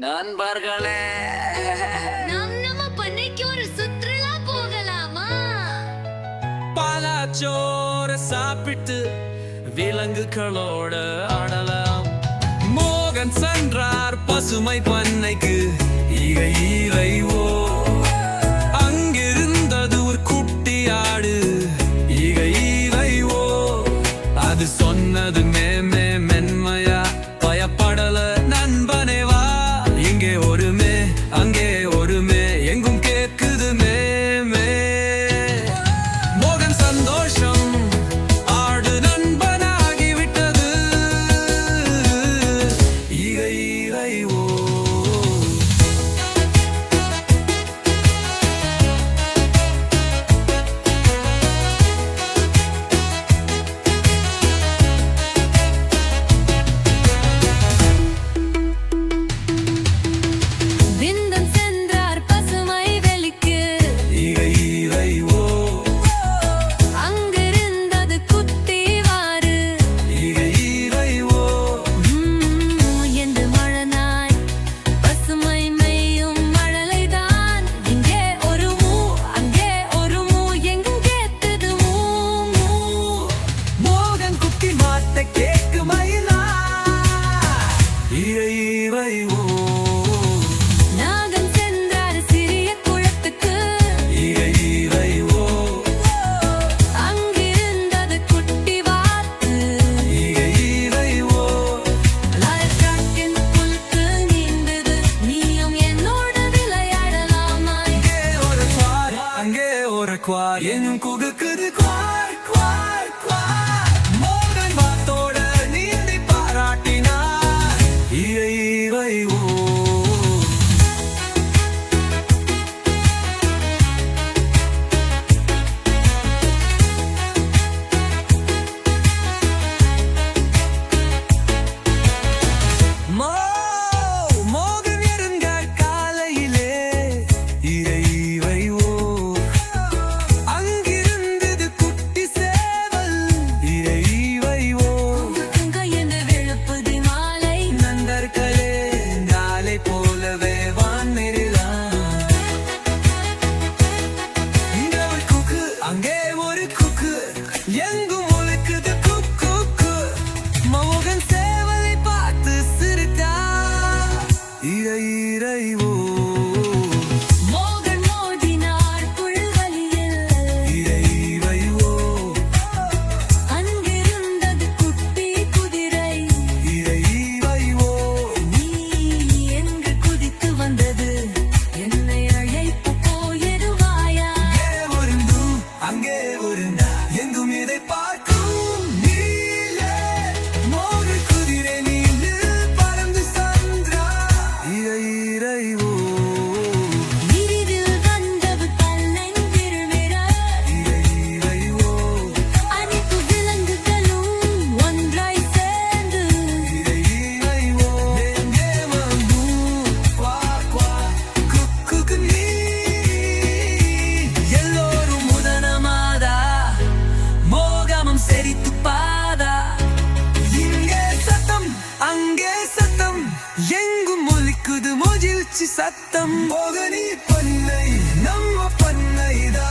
நண்பர்களே, நம்ம பண்ணைக்கு ஒரு சுற்றுலா போகலாமா? பாலாச்சோறு சாப்பிட்டு விலங்குகளோட ஆடலாம். மோகன் சென்றார் பசுமை பண்ணைக்கு. இறைவோ அங்கிருந்தது ஒரு குட்டி ஆடு. இறைவோ அது சொன்னது மேமே மென்மையா, பயப்படல நண்பனே வா. இங்கே ஒருமே அங்கே ஒருமே எங்கும் கேக்குது மேமே. மோகன் சந்தோஷம், ஆடு நண்பனாகிவிட்டது. இறைவோ நாகம் சென்றார் சிறிய குளத்துக்கு. இறைவோ அங்கிருந்தது குட்டி வாத்து. இறைவோ லாயக்காட்டின் புல்கு நீந்தது. நீயும் என்னோட விளையாடலாமா? இங்கே ஒரு குவார் அங்கே ஒரு குவார் என்னும் குகுக்குது. Guar guar guar. மோகன் வாத்தோட நீந்தி பாராட்டினார். இறைவோ மோகன் இருந்த காலையிலே. இறைவோ அங்கிருந்தது குட்டி சேவல். இறைவோ அங்க என்ன விழுப்புது மாலை. நண்பர்களே, நாளை போலவே வானிரலாம். இங்க ஒரு குக்கு அங்கே ஒரு குக்கு எங்கும் ஒழுக்குது குக்கு. மோகன் சேவலை பார்த்து சிரித்தார். இறைவோ மோகன் மோதினார் புல்வெளியில். இறைவோ அங்கிருந்தது குட்டி குதிரை. இறைவோ நீ எங்கு குதித்து வந்தது? என்னை அழைப்பு போயிடுவாயா? அங்கே ஒரு நூ, அங்கே ஒரு நா, எங்கும் இதை பார்க்கும் நீலே. மோகன் குதிரை நீண்டு பறந்து சென்றா. இறைவோ விரிவில் வந்தது பல்லெங்கிருமிறார். இறைவோ அனைத்து விலங்குகளும் ஒன்றாய் சேர்ந்து. இறைவோ எங்கே வந்து குவா குவா குக்கு நீ. எல்லோரும் முதனமாதா, மோகமும் செறித்து பாதா. இங்கே சத்தம் அங்கே சத்தம் எங்கும் ஒலிக்குது மகிழ்ச்சி சத்தம். மோகனி பண்ணை நம்ம பண்ணைதா.